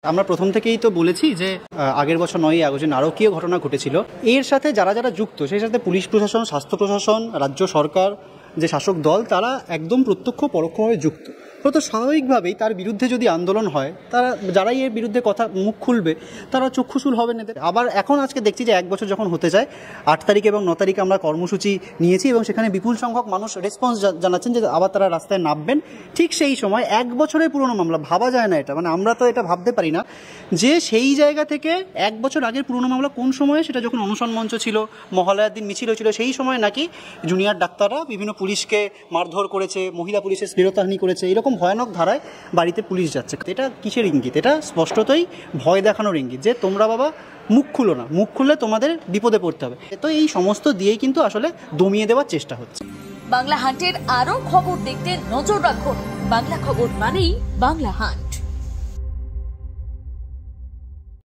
আমরা প্রথম থেকেই তো বলেছি যে আগের বছর 9ই আগস্ট যে নারকীয় ঘটনা ঘটেছিল, এর সাথে যারা যারা যুক্ত সেই সাথে পুলিশ প্রশাসন, স্বাস্থ্য প্রশাসন, রাজ্য সরকার, যে শাসক দল, তারা একদম প্রত্যক্ষ পরোক্ষভাবে যুক্ত। তো স্বাভাবিকভাবেই তার বিরুদ্ধে যদি আন্দোলন হয়, তারা যারাই এর বিরুদ্ধে কথা মুখ খুলবে তারা চক্ষুশূল হবেন এদের। আবার এখন আজকে দেখছি যে 1 বছর যখন হতে যায়, 8 তারিখ এবং 9 তারিখে আমরা কর্মসূচি নিয়েছি এবং সেখানে বিপুল সংখ্যক মানুষ রেসপন্স জানাচ্ছেন যে আবার তারা রাস্তায় নামবেন। ঠিক সেই সময় 1 বছরের পুরনো মামলা, ভাবা যায় না এটা, মানে আমরা তো এটা ভাবতে পারি না যে সেই জায়গা থেকে 1 বছর আগের পুরনো মামলা কোন সময়ে, সেটা যখন অনশন মঞ্চ ছিল, মহালয়ার দিন মিছিল হয়েছিল, সেই সময় নাকি জুনিয়র ডাক্তাররা বিভিন্ন পুলিশকে মারধর করেছে, মহিলা পুলিশের শ্লীলতাহানি করেছে, এরকম ভয়ানক ধারায় বাড়িতে পুলিশ যাচ্ছে। এটা কিসের ইঙ্গিত? এটা স্পষ্টতই ভয় দেখানোর ইঙ্গিত যে তোমরা বাবা মুখ খুলো না, মুখ খুললে তোমাদের বিপদে পড়তে হবে। তো এই সমস্ত দিয়েই কিন্তু আসলে দমিয়ে দেওয়ার চেষ্টা হচ্ছে। বাংলা হান্টের আরো খবর দেখতে নজর রাখুন। বাংলা খবর মানেই বাংলা হান্ট।